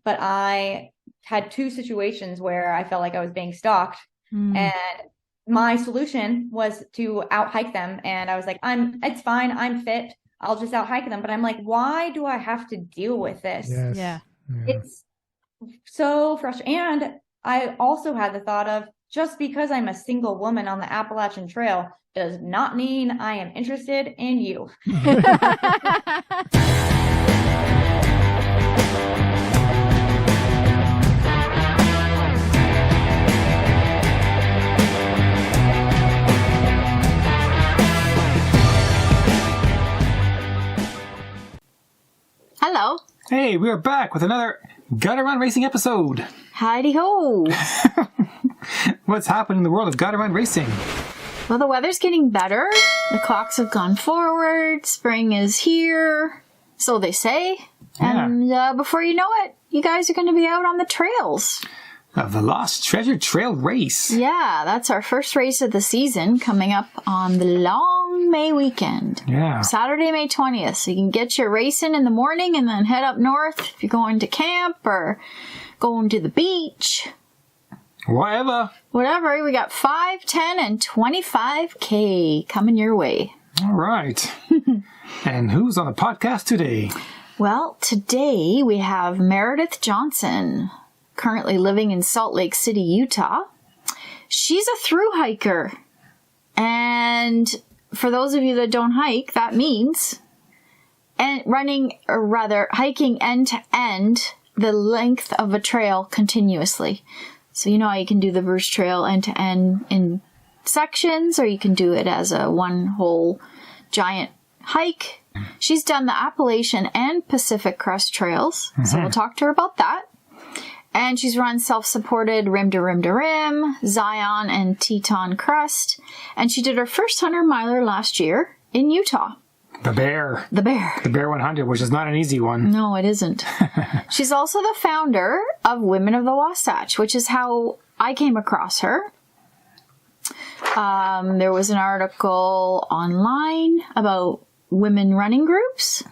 but I had 2 situations where I felt like I was being stalked. And my solution was to out hike them. And I was like, it's fine. I'm fit. I'll just out hike them. But I'm like, why do I have to deal with this? Yes. Yeah. It's so frustrating. And I also had the thought of, just because I'm a single woman on the Appalachian Trail does not mean I am interested in you. Hello. Hey, we are back with another Gotta Run Racing episode. Heidi ho. What's happened in the world of Gotta Run Racing? Well, the weather's getting better. The clocks have gone forward. Spring is here. So they say. Yeah. And before you know it, you guys are going to be out on the trails. The Lost Treasure Trail Race. Yeah, that's our first race of the season coming up on the long May weekend. Yeah. Saturday, May 20th. So you can get your racing in the morning and then head up north if you're going to camp or going to the beach. Whatever. Whatever. We got 5, 10, and 25K coming your way. All right. And who's on the podcast today? Well, today we have Meredith Johnson, currently living in Salt Lake City, Utah. She's a thru hiker. And for those of you that don't hike, that means hiking end to end the length of a trail continuously. So you know how you can do the Bruce Trail end to end in sections, or you can do it as a one whole giant hike. She's done the Appalachian and Pacific Crest trails, so we'll talk to her about that. And she's run self-supported rim to rim to rim, Zion and Teton Crest. And she did her first 100-miler last year in Utah. The Bear. The Bear. The Bear 100, which is not an easy one. No, it isn't. She's also the founder of Women of the Wasatch, which is how I came across her. There was an article online about women running groups.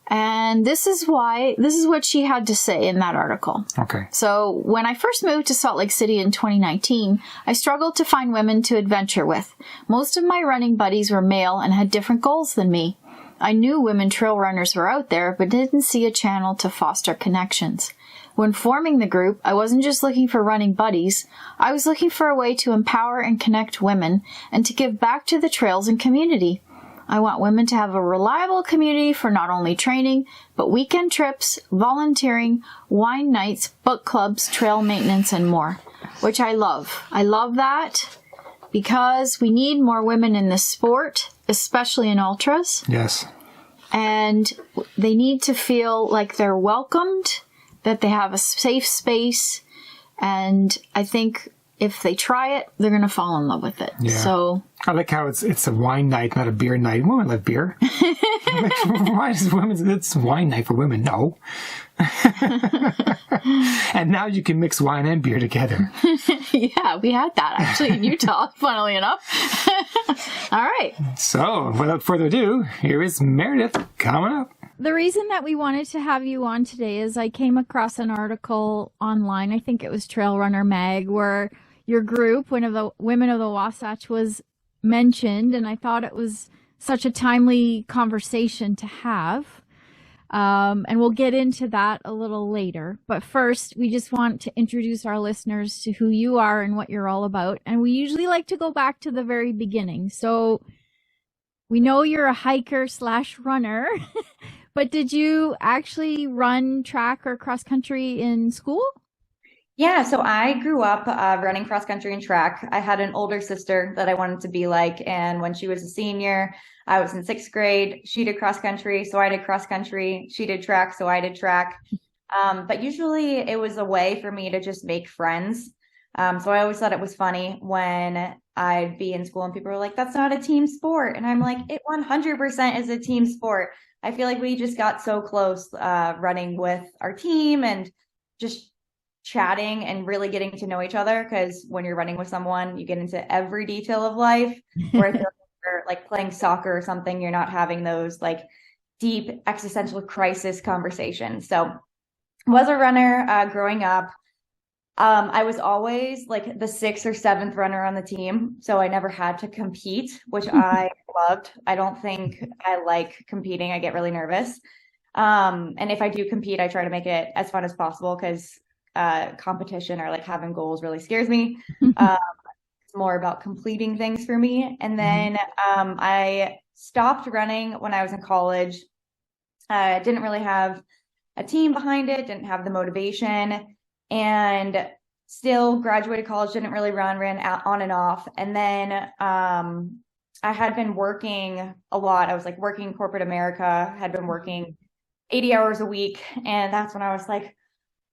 And this is what she had to say in that article. Okay. So when I first moved to Salt Lake City in 2019, I struggled to find women to adventure with. Most of my running buddies were male and had different goals than me. I knew women trail runners were out there, but didn't see a channel to foster connections. When forming the group, I wasn't just looking for running buddies. I was looking for a way to empower and connect women and to give back to the trails and community. I want women to have a reliable community for not only training, but weekend trips, volunteering, wine nights, book clubs, trail maintenance, and more, which I love. I love that because we need more women in this sport, especially in ultras. Yes. And they need to feel like they're welcomed, that they have a safe space, and I think if they try it, they're going to fall in love with it. Yeah. So I like how it's a wine night, not a beer night. Women love beer. Why is it's wine night for women? No. And now you can mix wine and beer together. Yeah, we had that actually in Utah, funnily enough. All right. So, without further ado, here is Meredith coming up. The reason that we wanted to have you on today is I came across an article online, I think it was Trail Runner Mag, where your group, one of the Women of the Wasatch, was mentioned, and I thought it was such a timely conversation to have. And we'll get into that a little later. But first, we just want to introduce our listeners to who you are and what you're all about. And we usually like to go back to the very beginning. So we know you're a hiker / runner, but did you actually run track or cross country in school? Yeah, so I grew up running cross country and track. I had an older sister that I wanted to be like, and when she was a senior, I was in 6th grade. She did cross country, so I did cross country. She did track, so I did track. But usually it was a way for me to just make friends. So I always thought it was funny when I'd be in school and people were like, that's not a team sport. And I'm like, it 100% is a team sport. I feel like we just got so close running with our team and just chatting and really getting to know each other, because when you're running with someone, you get into every detail of life. Where I feel like you're like playing soccer or something, you're not having those like deep existential crisis conversations. So was a runner growing up. I was always like the 6th or 7th runner on the team, so I never had to compete, which I loved. I don't think I like competing. I get really nervous. And if I do compete, I try to make it as fun as possible because competition or like having goals really scares me. It's more about completing things for me. And then I stopped running when I was in college. I didn't really have a team behind it, didn't have the motivation, and still graduated college, didn't really ran out on and off. And then I had been working a lot. I was like working corporate America, had been working 80 hours a week. And that's when I was like,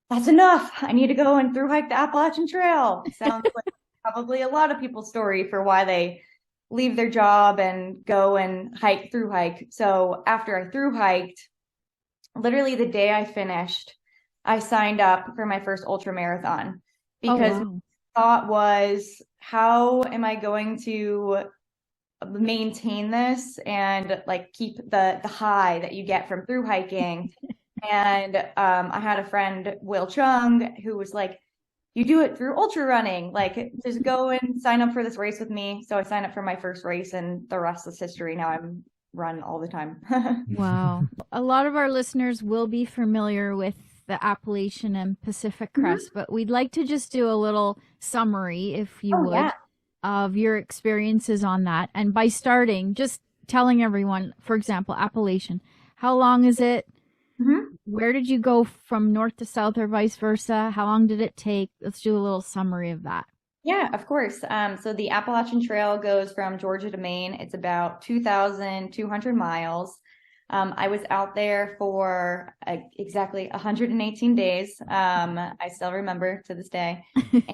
that's enough. I need to go and through hike the Appalachian Trail. Sounds like probably a lot of people's story for why they leave their job and go and through hike. So after I through hiked, literally the day I finished, I signed up for my first ultra marathon because the thought was, how am I going to maintain this and like keep the high that you get from through hiking? And I had a friend, Will Chung, who was like, you do it through ultra running, like just go and sign up for this race with me. So I signed up for my first race and the rest is history. Now I'm run all the time. Wow. A lot of our listeners will be familiar with the Appalachian and Pacific Crest, but we'd like to just do a little summary, if you would, of your experiences on that. And by starting, just telling everyone, for example, Appalachian, how long is it? Where did you go from north to south or vice versa? How long did it take? Let's do a little summary of that. Yeah, of course. So the Appalachian Trail goes from Georgia to Maine. It's about 2,200 miles. I was out there for exactly 118 days. I still remember to this day. And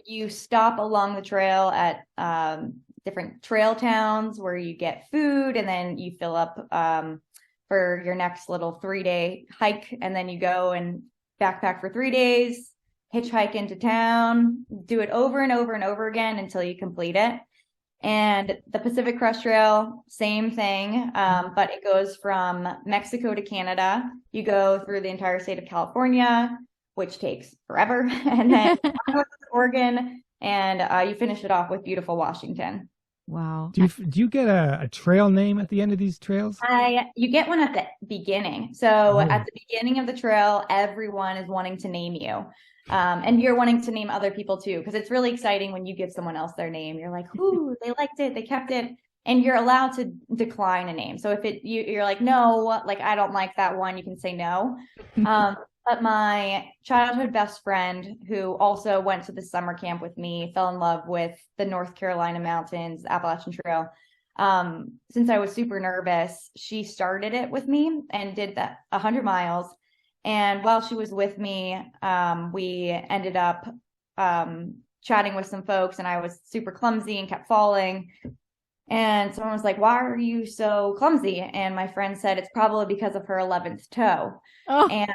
you stop along the trail at different trail towns where you get food, and then you fill up for your next little 3-day hike. And then you go and backpack for 3 days, hitchhike into town, do it over and over and over again until you complete it. And the Pacific Crest Trail, same thing, but it goes from Mexico to Canada. You go through the entire state of California, which takes forever, and then Oregon, and you finish it off with beautiful Washington. Wow. Do you get a trail name at the end of these trails? You get one at the beginning. So at the beginning of the trail, everyone is wanting to name you. And you're wanting to name other people too, because it's really exciting when you give someone else their name. You're like, ooh, they liked it, they kept it, and you're allowed to decline a name. So if you're like, no, like I don't like that one, you can say no. But my childhood best friend, who also went to the summer camp with me, fell in love with the North Carolina mountains, Appalachian Trail. Since I was super nervous, she started it with me and did that 100 miles. And while she was with me, we ended up chatting with some folks, and I was super clumsy and kept falling. And someone was like, why are you so clumsy? And my friend said, it's probably because of her 11th toe. Oh. And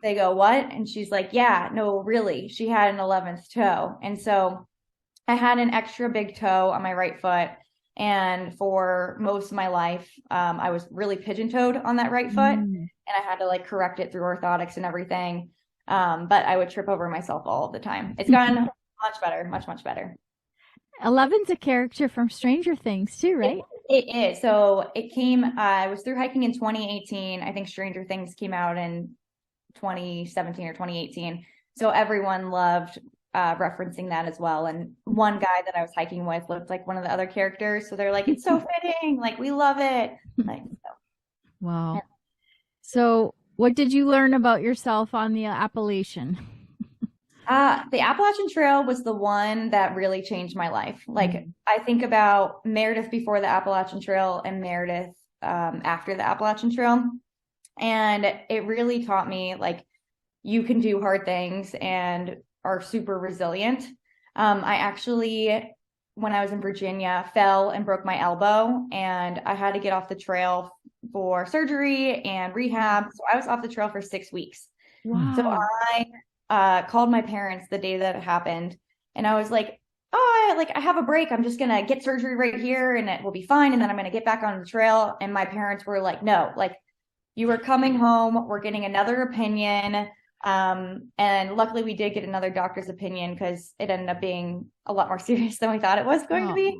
they go, what? And she's like, yeah, no, really, she had an 11th toe. And so I had an extra big toe on my right foot. And for most of my life, I was really pigeon-toed on that right foot. And I had to like correct it through orthotics and everything. But I would trip over myself all the time. It's gotten much better, much, much better. 11's a character from Stranger Things too, right? It is. So it came, I was through hiking in 2018. I think Stranger Things came out in 2017 or 2018. So everyone loved referencing that as well. And one guy that I was hiking with looked like one of the other characters. So they're like, it's so fitting. Like, we love it. Like, so. Wow. Yeah. So what did you learn about yourself on the Appalachian? The Appalachian Trail was the one that really changed my life. Like, I think about Meredith before the Appalachian Trail and Meredith after the Appalachian Trail. And it really taught me, like, you can do hard things and are super resilient. I actually, when I was in Virginia, fell and broke my elbow, and I had to get off the trail for surgery and rehab. So I was off the trail for 6 weeks. Wow. So I called my parents the day that it happened, and I was like, I have a break. I'm just going to get surgery right here and it will be fine. And then I'm going to get back on the trail. And my parents were like, no, like, you were coming home, we're getting another opinion. And luckily we did get another doctor's opinion because it ended up being a lot more serious than we thought it was going to be.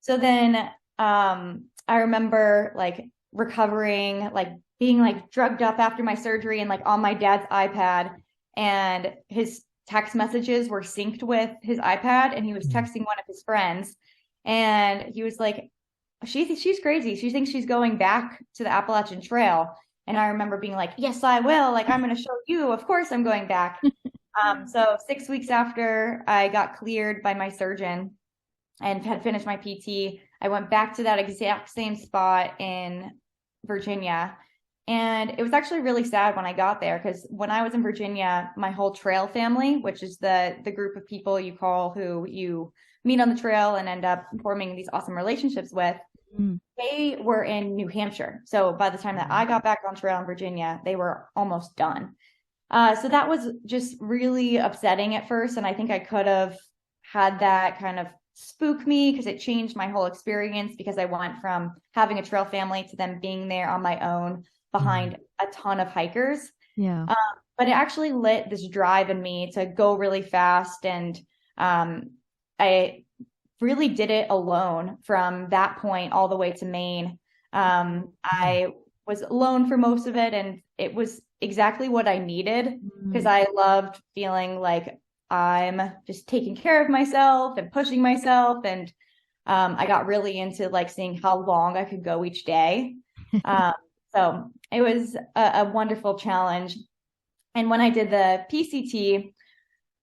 So then I remember like recovering, like being like drugged up after my surgery and like on my dad's iPad, and his text messages were synced with his iPad, and he was texting one of his friends, and he was like, she's crazy. She thinks she's going back to the Appalachian Trail. And I remember being like, yes, I will. Like, I'm going to show you. Of course I'm going back. So 6 weeks after I got cleared by my surgeon and had finished my PT, I went back to that exact same spot in Virginia. And it was actually really sad when I got there, because when I was in Virginia, my whole trail family, which is the group of people you call who you meet on the trail and end up forming these awesome relationships with, they were in New Hampshire. So by the time that I got back on trail in Virginia, they were almost done. So that was just really upsetting at first. And I think I could have had that kind of spook me, because it changed my whole experience, because I went from having a trail family to them being there on my own behind a ton of hikers. Yeah. But it actually lit this drive in me to go really fast. And I really did it alone from that point all the way to Maine. I was alone for most of it, and it was exactly what I needed, because I loved feeling like I'm just taking care of myself and pushing myself. And I got really into like seeing how long I could go each day. So it was a wonderful challenge. And when I did the PCT,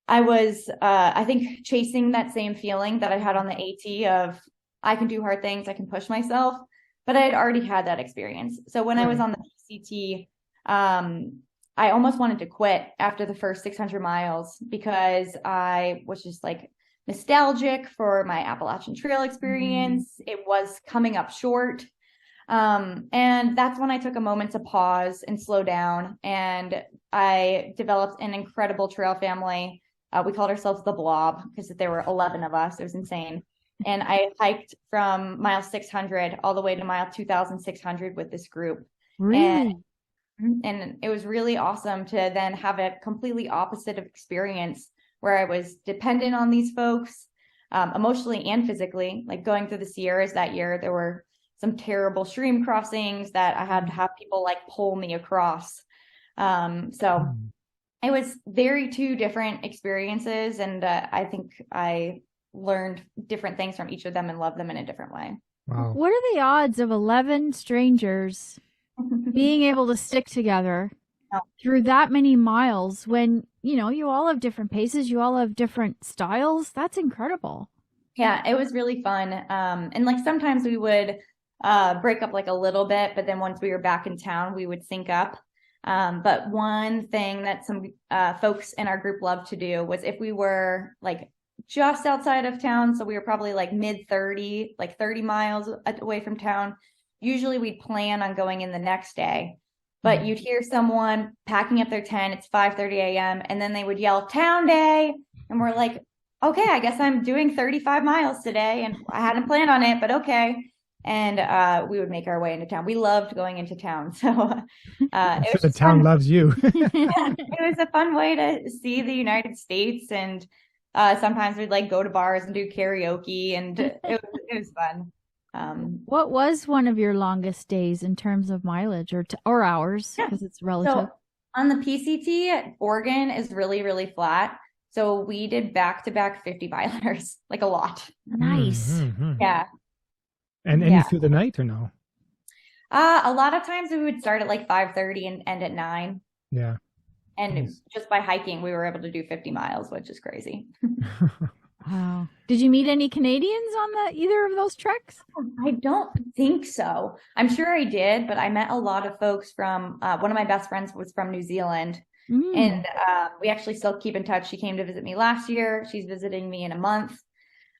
I was, I think, chasing that same feeling that I had on the AT of I can do hard things, I can push myself, but I had already had that experience. So when I was on the PCT, I almost wanted to quit after the first 600 miles, because I was just like nostalgic for my Appalachian Trail experience. It was coming up short. And that's when I took a moment to pause and slow down. And I developed an incredible trail family. We called ourselves the Blob because there were 11 of us. It was insane. And I hiked from mile 600 all the way to mile 2,600 with this group. Really? And it was really awesome to then have a completely opposite of experience where I was dependent on these folks, emotionally and physically. Like going through the Sierras that year, there were some terrible stream crossings that I had to have people like pull me across. So it was very two different experiences. And I think I learned different things from each of them and loved them in a different way. Wow. What are the odds of 11 strangers being able to stick together through that many miles when, you know, you all have different paces, you all have different styles? That's incredible. Yeah, it was really fun. And like sometimes we would break up like a little bit, but then once we were back in town, we would sync up. But one thing that some folks in our group loved to do was if we were like just outside of town, so we were probably like mid 30, like 30 miles away from town, usually we'd plan on going in the next day. But you'd hear someone packing up their tent, it's 5:30 a.m., and then they would yell, "Town day!" And we're like, okay, I guess I'm doing 35 miles today, and I hadn't planned on it, but okay. And we would make our way into town. We loved going into town. So it was the town fun. loves you. It was a fun way to see the United States. And sometimes we'd like go to bars and do karaoke, and it was fun. What was one of your longest days in terms of mileage or hours? Yeah. Because it's relative. So on the PCT, Oregon is really, really flat. So we did back-to-back 50 milers, like a lot. Nice. Yeah. And any through the night or no? A lot of times we would start at like 5:30 and end at 9. Yeah. And just by hiking, we were able to do 50 miles, which is crazy. Wow. Did you meet any Canadians on either of those treks? I don't think so. I'm sure I did, but I met a lot of folks from, one of my best friends was from New Zealand. And we actually still keep in touch. She came to visit me last year. She's visiting me in a month.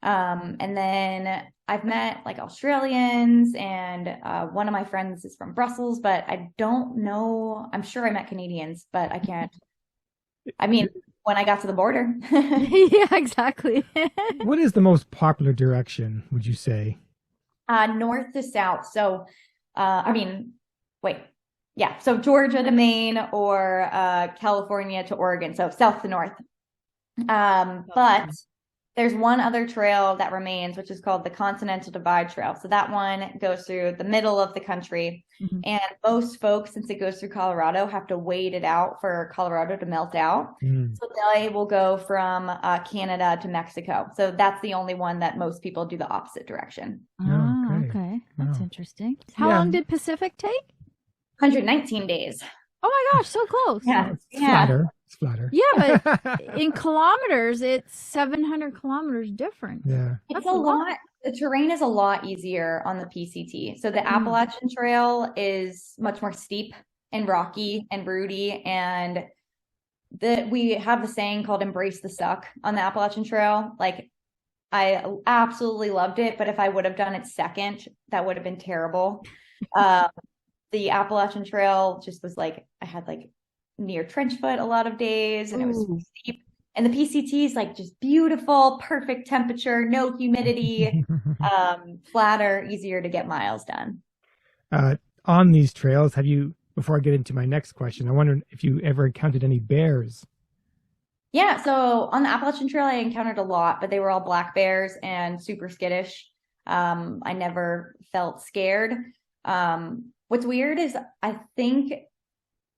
And then I've met like Australians, and one of my friends is from Brussels, but I don't know. I'm sure I met Canadians, but I can't. I mean, when I got to the border. Yeah, exactly. What is the most popular direction, would you say? North to south. So, I mean, wait, Yeah, so Georgia to Maine or California to Oregon, so south to north. But there's one other trail that remains, which is called the Continental Divide Trail. So that one goes through the middle of the country. Mm-hmm. And most folks, since it goes through Colorado, have to wait it out for Colorado to melt out. Mm. So they will go from Canada to Mexico. So that's the only one that most people do the opposite direction. Oh, okay. That's interesting. How long did Pacific take? 119 days. Oh my gosh, so close. Yeah. It's flatter. Yeah, but in kilometers, it's 700 kilometers different. Yeah. It's a lot. The terrain is a lot easier on the PCT. So the Appalachian Trail is much more steep and rocky and rooty. And we have the saying called embrace the suck on the Appalachian Trail. Like, I absolutely loved it. But if I would have done it second, that would have been terrible. The Appalachian Trail just was like, I had like near trench foot a lot of days, and it was steep. And the PCT is like just beautiful, perfect temperature, no humidity, flatter, easier to get miles done. On these trails, before I get into my next question, I wonder if you ever encountered any bears. Yeah, so on the Appalachian Trail, I encountered a lot, but they were all black bears and super skittish. I never felt scared. What's weird is I think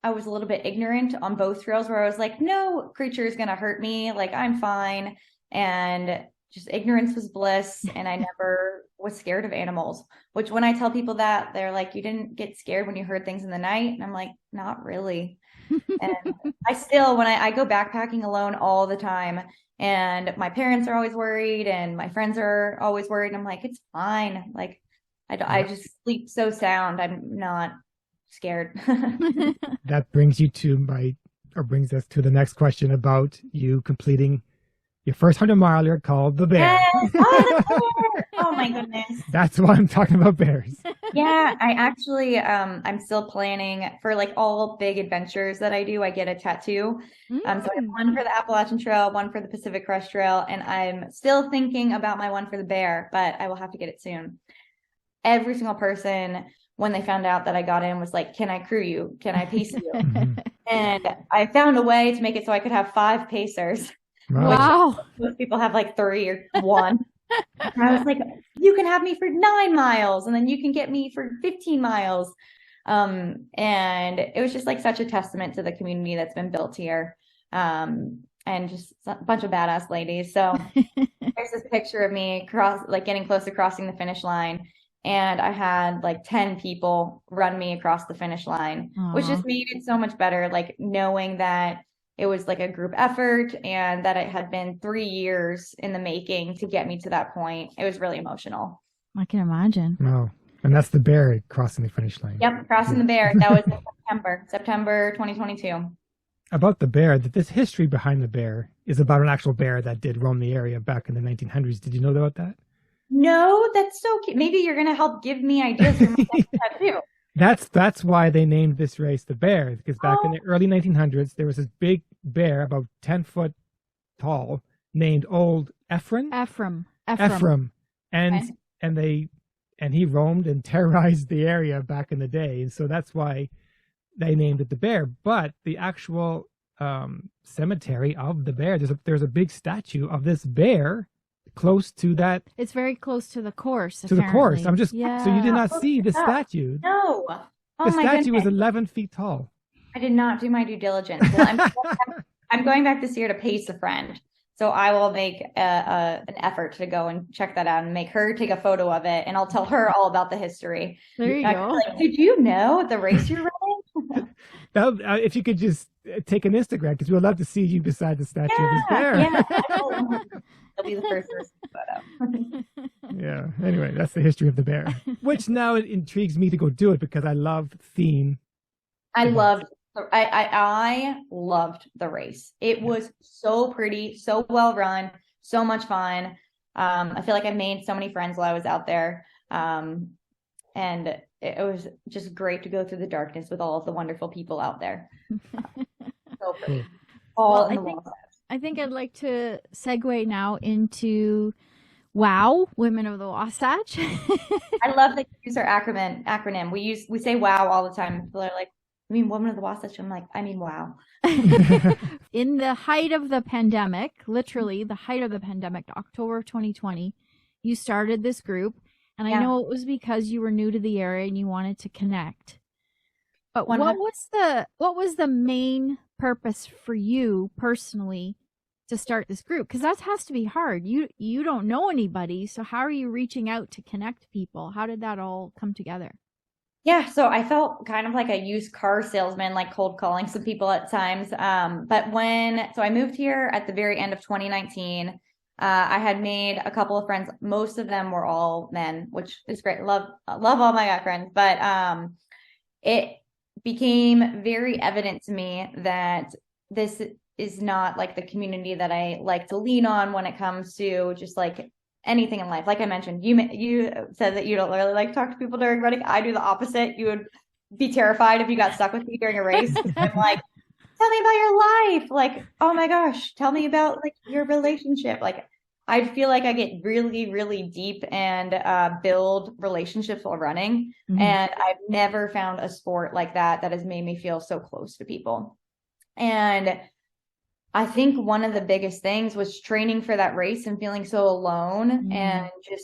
I was a little bit ignorant on both trails, where I was like, no creature is going to hurt me. Like, I'm fine. And just ignorance was bliss. And I never was scared of animals, which when I tell people that, they're like, you didn't get scared when you heard things in the night? And I'm like, not really. And I still, when I go backpacking alone all the time, and my parents are always worried and my friends are always worried, and I'm like, it's fine. Like, I just sleep so sound. I'm not scared. That brings us to the next question about you completing your first 100-miler called the Bear. Yes! Oh, the bear! Oh my goodness. That's why I'm talking about bears. Yeah, I actually, I'm still planning for like all big adventures that I do. I get a tattoo. So I have one for the Appalachian Trail, one for the Pacific Crest Trail, and I'm still thinking about my one for the Bear, but I will have to get it soon. Every single person, when they found out that I got in, was like, can I crew you? Can I pace you? And I found a way to make it so I could have 5 pacers. Wow. Most people have like 3 or 1. And I was like, you can have me for 9 miles, and then you can get me for 15 miles. And it was just like such a testament to the community that's been built here. And just a bunch of badass ladies. So there's this picture of me getting close to crossing the finish line. And I had like 10 people run me across the finish line, which just made it so much better. Like, knowing that it was like a group effort and that it had been 3 years in the making to get me to that point. It was really emotional. I can imagine. Oh, and that's the Bear crossing the finish line. Yep, crossing the Bear. That was in September 2022. About the Bear, this history behind the Bear is about an actual bear that did roam the area back in the 1900s. Did you know about that? No, that's so cute. Maybe you're going to help give me ideas for my next tattoo. That's why they named this race the Bear, because back in the early 1900s, there was this big bear about 10 foot tall named Old Ephraim. And he roamed and terrorized the area back in the day. And so that's why they named it the Bear. But the actual cemetery of the bear, there's a big statue of this bear close to that. It's very close to the course. To the course. So you did not see the statue. No. The statue was 11 feet tall. I did not do my due diligence. Well, I'm going back this year to pace a friend. So I will make an effort to go and check that out and make her take a photo of it. And I'll tell her all about the history. There you go. Like, did you know the race you're running? If you could just take an Instagram, because we would love to see you beside the statue of this bear. Yeah. It'll be the first photo. Yeah. Anyway, that's the history of the bear, which now it intrigues me to go do it because I love theme. I loved the race. It was so pretty, so well run, so much fun. I feel like I made so many friends while I was out there. And it was just great to go through the darkness with all of the wonderful people out there. So pretty. I think I'd like to segue now into WOW, Women of the Wasatch. I love that you use our acronym. We say WOW all the time. People are like, mean Woman of the Wasatch? I'm like, I mean, wow. In the height of the pandemic, literally the height of the pandemic, October of 2020, you started this group. And I know it was because you were new to the area and you wanted to connect. But 100 what was the main purpose for you personally to start this group? Because that has to be hard. You don't know anybody, so how are you reaching out to connect people? How did that all come together? Yeah, so I felt kind of like a used car salesman, like cold calling some people at times. So I moved here at the very end of 2019. I had made a couple of friends. Most of them were all men, which is great. Love all my guy friends. But it became very evident to me that this is not like the community that I like to lean on when it comes to just like anything in life. Like I mentioned, you said that you don't really like to talk to people during running. I do the opposite. You would be terrified if you got stuck with me during a race. I'm like, tell me about your life. Like, oh my gosh, tell me about like your relationship. Like, I feel like I get really, really deep and build relationships while running. Mm-hmm. And I've never found a sport like that has made me feel so close to people. And I think one of the biggest things was training for that race and feeling so alone and it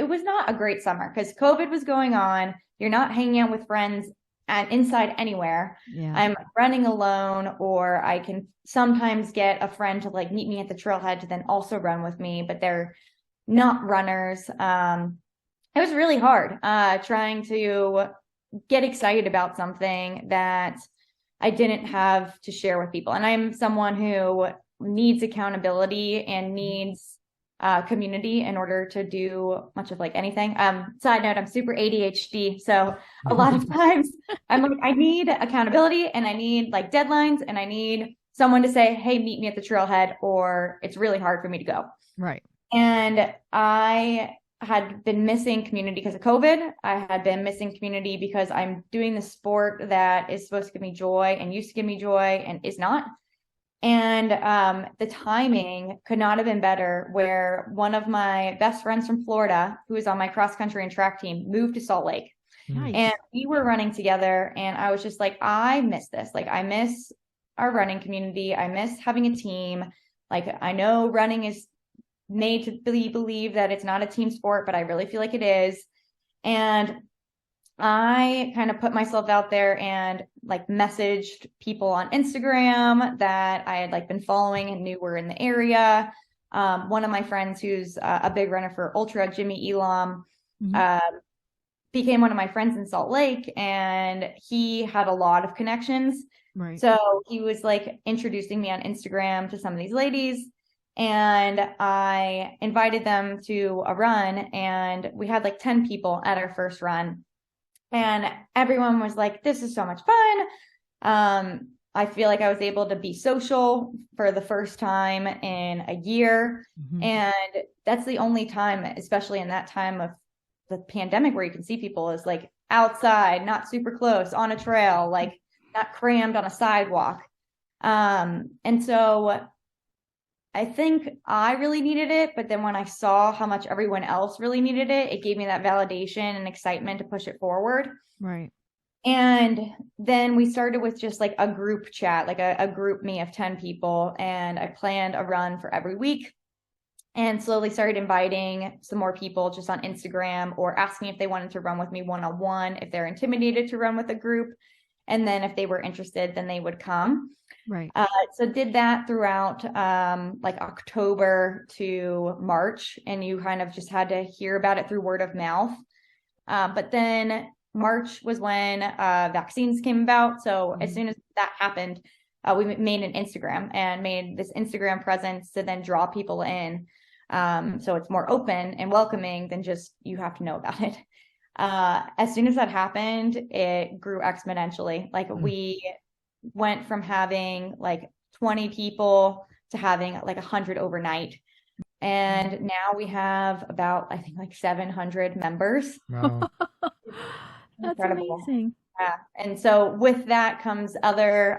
was not a great summer because COVID was going on. You're not hanging out with friends and inside anywhere. Yeah. I'm running alone, or I can sometimes get a friend to like meet me at the trailhead to then also run with me, but they're not runners. It was really hard trying to get excited about something that I didn't have to share with people. And I'm someone who needs accountability and needs community in order to do much of like anything. Side note, I'm super ADHD. So a lot of times I'm like, I need accountability and I need like deadlines and I need someone to say, hey, meet me at the trailhead, or it's really hard for me to go. Right. And I had been missing community because of COVID. I had been missing community because I'm doing the sport that is supposed to give me joy and used to give me joy and is not. And the timing could not have been better, where one of my best friends from Florida, who is on my cross country and track team, moved to Salt Lake. Nice. And we were running together. And I was just like, I miss this. Like, I miss our running community. I miss having a team. Like, I know running is made to believe that it's not a team sport, but I really feel like it is. And I kind of put myself out there and like messaged people on Instagram that I had like been following and knew were in the area. One of my friends who's a big runner for Ultra, Jimmy Elam, became one of my friends in Salt Lake, and he had a lot of connections. Right. So he was like introducing me on Instagram to some of these ladies. And I invited them to a run, and we had like 10 people at our first run. And everyone was like, this is so much fun. I feel like I was able to be social for the first time in a year. Mm-hmm. And that's the only time, especially in that time of the pandemic, where you can see people, is like outside, not super close, on a trail, like not crammed on a sidewalk. And so I think I really needed it, but then when I saw how much everyone else really needed it, it gave me that validation and excitement to push it forward. Right. And then we started with just like a group chat, like a group me of 10 people. And I planned a run for every week and slowly started inviting some more people just on Instagram, or asking if they wanted to run with me one-on-one, if they're intimidated to run with a group. And then if they were interested, then they would come. Right. So did that throughout like October to March, and you kind of just had to hear about it through word of mouth. But then March was when vaccines came about. So as soon as that happened, we made an Instagram and made this Instagram presence to then draw people in. So it's more open and welcoming than just you have to know about it. As soon as that happened, it grew exponentially. Like we went from having like 20 people to having like 100 overnight. And now we have about, I think, like 700 members. Wow. That's incredible. Amazing. Yeah. And so with that comes other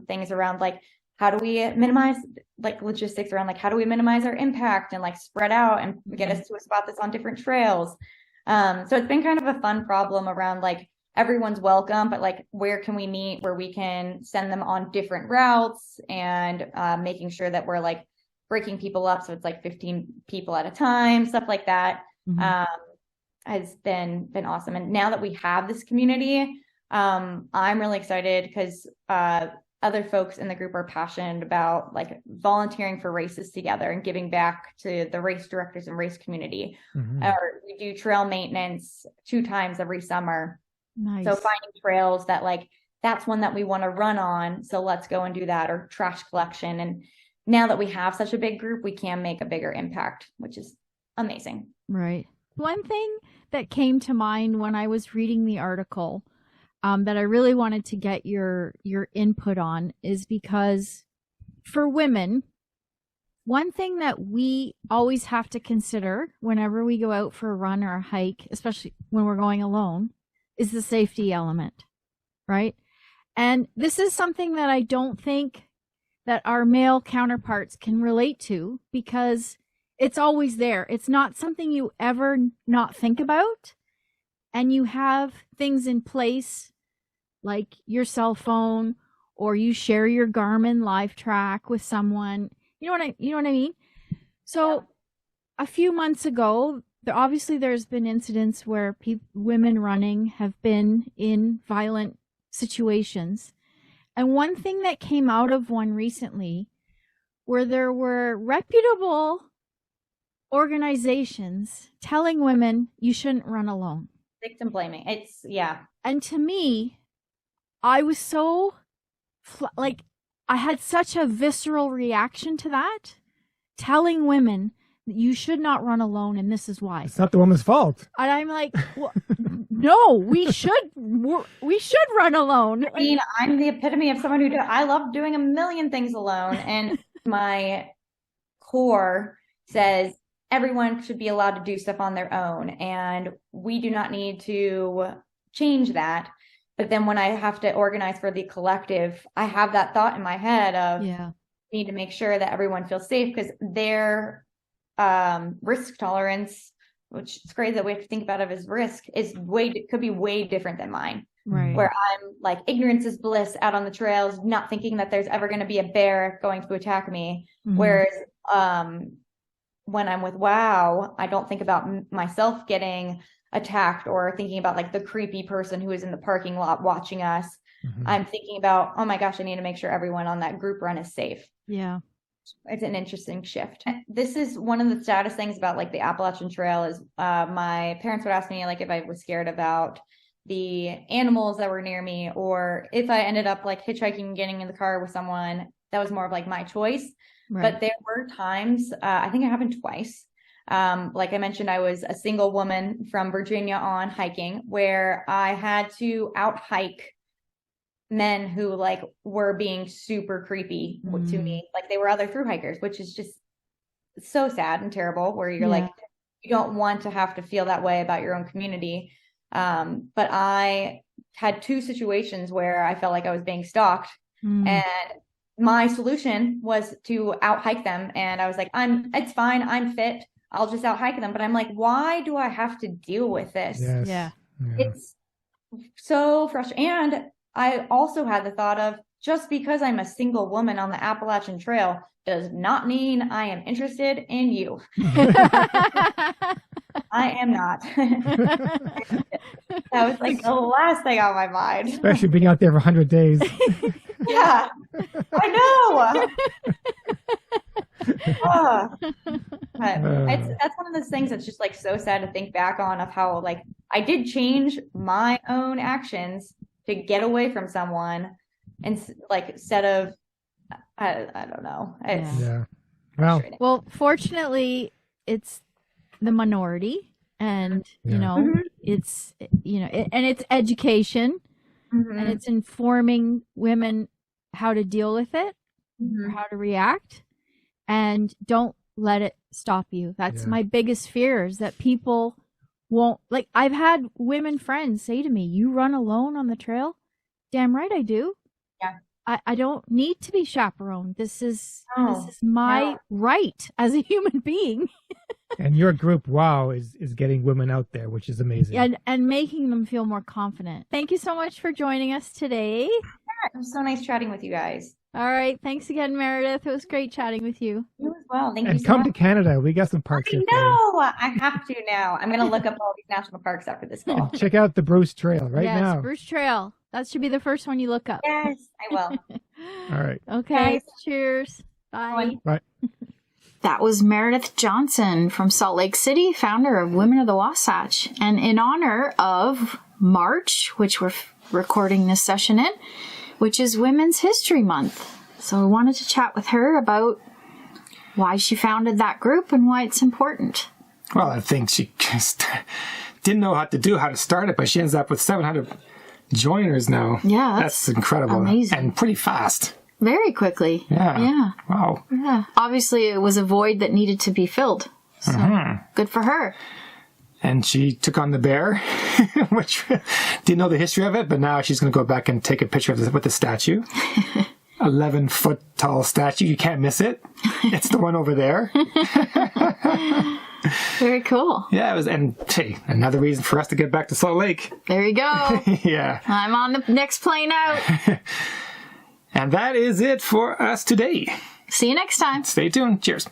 things around like, how do we minimize like logistics around like, how do we minimize our impact and like spread out and get us to a spot that's on different trails? So it's been kind of a fun problem around like, everyone's welcome, but like, where can we meet where we can send them on different routes, and making sure that we're like breaking people up. So it's like 15 people at a time, stuff like that. Has been awesome. And now that we have this community, I'm really excited because other folks in the group are passionate about like volunteering for races together and giving back to the race directors and race community. Or we do trail maintenance 2 times every summer. Nice. So finding trails that like, that's one that we want to run on, so let's go and do that, or trash collection. And now that we have such a big group, we can make a bigger impact, which is amazing. Right. One thing that came to mind when I was reading the article that I really wanted to get your input on is because for women, one thing that we always have to consider whenever we go out for a run or a hike, especially when we're going alone, is the safety element, right? And this is something that I don't think that our male counterparts can relate to, because it's always there. It's not something you ever not think about. And you have things in place like your cell phone, or you share your Garmin live track with someone. You know what I mean? So a few months ago, obviously there's been incidents where women running have been in violent situations. And one thing that came out of one recently, where there were reputable organizations telling women you shouldn't run alone. Victim blaming. And to me, I was so, like, I had such a visceral reaction to that, telling women you should not run alone, and this is why. It's not the woman's fault. And I'm like, well, no, we should run alone. I mean, I'm the epitome of someone I love doing a million things alone, and my core says everyone should be allowed to do stuff on their own, and we do not need to change that. But then when I have to organize for the collective, I have that thought in my head of need to make sure that everyone feels safe, because their risk tolerance, which is crazy that we have to think about it as risk, could be way different than mine. Right. Where I'm like, ignorance is bliss out on the trails, not thinking that there's ever going to be a bear going to attack me. Whereas when I'm with WOW, I don't think about myself getting attacked or thinking about like the creepy person who is in the parking lot watching us. I'm thinking about, oh my gosh, I need to make sure everyone on that group run is safe. Yeah. It's an interesting shift. This is one of the saddest things about like the Appalachian Trail is my parents would ask me like if I was scared about the animals that were near me, or if I ended up like hitchhiking and getting in the car with someone. That was more of like my choice. Right. But there were times, I think it happened twice. Like I mentioned, I was a single woman from Virginia on hiking, where I had to out hike men who like were being super creepy to me. Like they were other thru hikers, which is just so sad and terrible, where you're like, you don't want to have to feel that way about your own community. But I had 2 situations where I felt like I was being stalked, and my solution was to out hike them. And I was like, it's fine. I'm fit. I'll just out hike them. But I'm like, why do I have to deal with this? Yes. Yeah. It's so frustrating. And I also had the thought of, just because I'm a single woman on the Appalachian Trail does not mean I am interested in you. I am not. That was like the last thing on my mind. Especially being out there for 100 days. Yeah, I know. That's one of those things that's just like so sad to think back on, of how like I did change my own actions to get away from someone, and like instead of I don't know. Well, fortunately, it's the minority, and you know, it's and it's education, and it's informing women how to deal with it, or how to react, and don't let it stop you. That's my biggest fear, is that people won't, like, I've had women friends say to me, "You run alone on the trail?" Damn right I do. Yeah. I don't need to be chaperoned. This is my right as a human being. And your group, wow, is getting women out there, which is amazing. And making them feel more confident. Thank you so much for joining us today. It was so nice chatting with you guys. All right. Thanks again, Meredith. It was great chatting with you. You as well. Thank you And so come much. to Canada. We got some parks here for you. No, I have to now. I'm going to look up all these national parks after this call. Check out the Bruce Trail right yes, now. Bruce Trail. That should be the first one you look up. Yes, I will. All right. Okay. Guys. Cheers. Bye. Bye. That was Meredith Johnson from Salt Lake City, founder of Women of the Wasatch. And in honor of March, which we're recording this session in, which is Women's History Month. So I wanted to chat with her about why she founded that group and why it's important. Well, I think she just didn't know how to start it, but she ends up with 700 joiners now. Yeah, that's incredible. amazing. And pretty fast. Very quickly. Yeah. Yeah. Wow. Yeah. Obviously, it was a void that needed to be filled. So good for her. And she took on the bear, which didn't know the history of it, but now she's going to go back and take a picture of with the statue. 11-foot tall statue. You can't miss it. It's the one over there. Very cool. Yeah, it was, and hey, another reason for us to get back to Salt Lake. There you go. Yeah. I'm on the next plane out. And that is it for us today. See you next time. Stay tuned. Cheers.